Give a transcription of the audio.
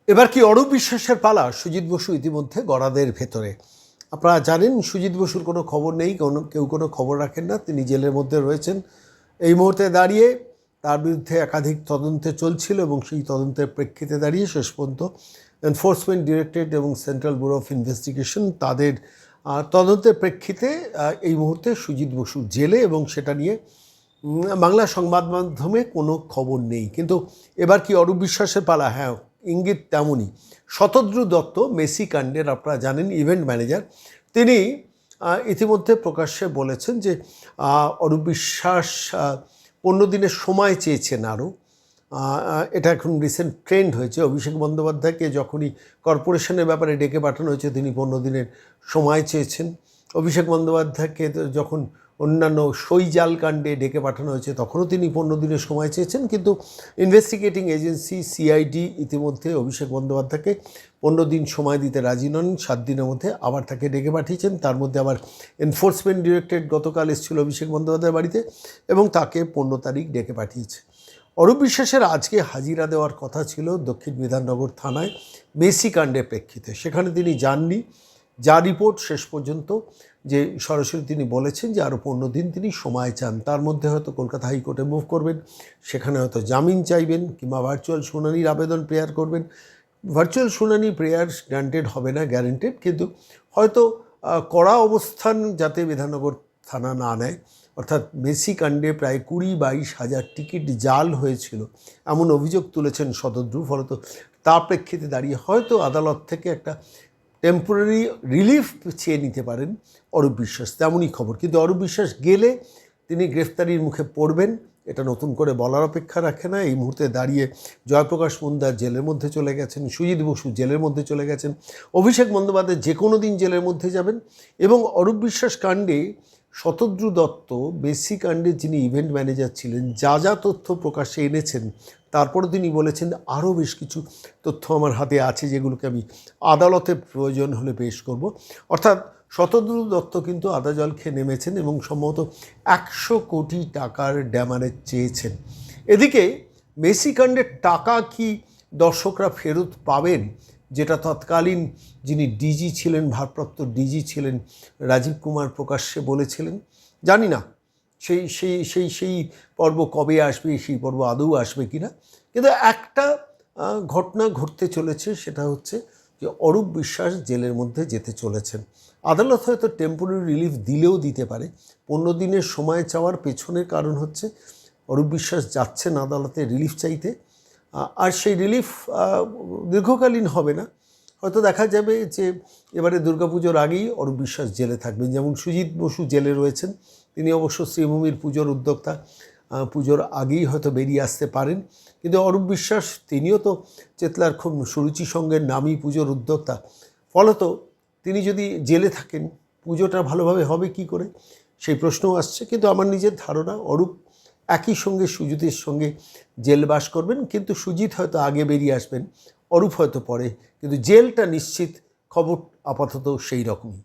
এবার কি অরূপ বিশ্বাসের পালা? সুজিত বসু ইতিমধ্যে গড়াদের ভেতরে। আপনারা জানেন সুজিত বসুর কোনো খবর নেই, কেউ কোনো খবর রাখেন না, তিনি জেলের মধ্যে রয়েছেন। এই মুহূর্তে দাঁড়িয়ে তার বিরুদ্ধে একাধিক তদন্তে চলছিল এবং সেই তদন্তের প্রেক্ষিতে দাঁড়িয়ে শেষ পর্যন্ত এনফোর্সমেন্ট ডিরেক্টরেট এবং সেন্ট্রাল ব্যুরো অফ ইনভেস্টিগেশন তাদের তদন্তের প্রেক্ষিতে এই মুহূর্তে সুজিত বসু জেলে, এবং সেটা নিয়ে বাংলা সংবাদ মাধ্যমে কোনো খবর নেই। কিন্তু এবার কি অরূপ বিশ্বাসের পালা? হ্যাঁ, ইঙ্গিত তেমনই। শতদ্রু দত্ত, মেসি কাণ্ডের আপনারা জানেন ইভেন্ট ম্যানেজার, তিনি ইতিমধ্যে প্রকাশ্যে বলেছেন যে অরূপ বিশ্বাস 15 দিনের সময় চেয়েছেন আরও। এটা এখন রিসেন্ট ট্রেন্ড হয়েছে। অভিষেক বন্দ্যোপাধ্যায়কে যখনই কর্পোরেশনের ব্যাপারে ডেকে পাঠানো হয়েছে তিনি 15 দিনের সময় চেয়েছেন। অভিষেক বন্দ্যোপাধ্যায়কে যখন অন্যান্য সইজাল কাণ্ডে ডেকে পাঠানো হয়েছে তখনও তিনি 15 দিনের সময় চেয়েছেন, কিন্তু ইনভেস্টিগেটিং এজেন্সি সিআইডি ইতিমধ্যে অভিষেক বন্দ্যোপাধ্যায়কে 15 দিন সময় দিতে রাজি নন। 7 দিনের মধ্যে আবার তাকে ডেকে পাঠিয়েছেন। তার মধ্যে আবার এনফোর্সমেন্ট ডিরেক্টরেট গতকাল এসেছিল অভিষেক বন্দ্যোপাধ্যায়ের বাড়িতে এবং তাকে 15 তারিখ ডেকে পাঠিয়েছে। অরূপ বিশ্বাসের আজকে হাজিরা দেওয়ার কথা ছিল দক্ষিণ বিধাননগর থানায় মেসি কাণ্ডের প্রেক্ষিতে, সেখানে তিনি যাননি। যা রিপোর্ট শেষ পর্যন্ত যে সরাসরি তিনি বলেছেন যে আরও 15 দিন তিনি সময় চান, তার মধ্যে হয়তো কলকাতা হাইকোর্টে মুভ করবেন, সেখানে হয়তো জামিন চাইবেন কিংবা ভার্চুয়াল শুনানির আবেদন প্রেয়ার করবেন। ভার্চুয়াল শুনানি প্রেয়ার গ্রান্টেড হবে না, গ্যারেন্টেড, কিন্তু হয়তো কড়া অবস্থান যাতে বিধাননগর থানা না নেয়, অর্থাৎ মেসি কাণ্ডে প্রায় 20-22 হাজার টিকিট জাল হয়েছিল এমন অভিযোগ তুলেছেন শতদ্রু। ফলত তার প্রেক্ষিতে দাঁড়িয়ে হয়তো আদালত থেকে একটা টেম্পোরারি রিলিফ চেয়ে নিতে পারেন অরূপ বিশ্বাস, তেমনই খবর। কিন্তু অরূপ বিশ্বাস গেলে তিনি গ্রেফতারির মুখে পড়বেন, এটা নতুন করে বলার অপেক্ষা রাখে না। এই মুহূর্তে দাঁড়িয়ে জয়প্রকাশ মুন্দার জেলের মধ্যে চলে গেছেন, সুজিত বসু জেলের মধ্যে চলে গেছেন, অভিষেক বন্দ্যোপাধ্যায় যে কোনো দিন জেলের মধ্যে যাবেন। এবং অরূপ বিশ্বাস কাণ্ডে শতদ্রু দত্ত, মেসি কাণ্ডে যিনি ইভেন্ট ম্যানেজার ছিলেন, যা যা তথ্য প্রকাশ্যে এনেছেন, তারপরে তিনি বলেছেন আরও বেশ কিছু তথ্য আমার হাতে আছে যেগুলোকে আমি আদালতে প্রয়োজন হলে পেশ করব। অর্থাৎ শতদ্রু দত্ত কিন্তু আদা জল খেয়ে নেমেছেন এবং সম্ভবত 100 কোটি টাকার ড্যামারেজ চেয়েছেন। এদিকে মেসি কাণ্ডের টাকা কি দর্শকরা ফেরত পাবেন, যেটা তৎকালীন যিনি ডিজি ছিলেন, ভারপ্রাপ্ত ডিজি ছিলেন রাজীব কুমার প্রকাশ্যে বলেছিলেন? জানি না সেই সেই সেই সেই পর্ব কবে আসবে, সেই পর্ব আদৌ আসবে কি না। কিন্তু একটা ঘটনা ঘটতে চলেছে, সেটা হচ্ছে যে অরূপ বিশ্বাস জেলের মধ্যে যেতে চলেছেন। আদালত হয়তো টেম্পোরারি রিলিফ দিলেও দিতে পারে। 15 দিনের সময় চাওয়ার পেছনের কারণ হচ্ছে অরূপ বিশ্বাস যাচ্ছেন আদালতে রিলিফ চাইতে, আর সেই রিলিফ দীর্ঘকালীন হবে না। হয়তো দেখা যাবে যে এবারে দুর্গাপুজোর আগেই অরূপ বিশ্বাস জেলে থাকবেন। যেমন সুজিত বসু জেলে রয়েছেন, তিনি অবশ্য শ্রীভূমির পুজোর উদ্যোক্তা, পুজোর আগেই হয়তো বেরিয়ে আসতে পারেন। কিন্তু অরূপ বিশ্বাস তিনিও তো চেতলার খুব সুরুচি সঙ্গের নামী পুজোর উদ্যোক্তা। ফলত তিনি যদি জেলে থাকেন পুজোটা ভালোভাবে হবে কি করে, সেই প্রশ্নও আসছে। কিন্তু আমার নিজের ধারণা অরূপ একই সঙ্গে সুজিতের সঙ্গে জেলবাস করবেন, কিন্তু সুজিত হয়তো আগে বেরিয়ে আসবেন, অরূপ হয়তো পরে, কিন্তু জেলটা নিশ্চিত। খবর আপাতত সেই রকমই।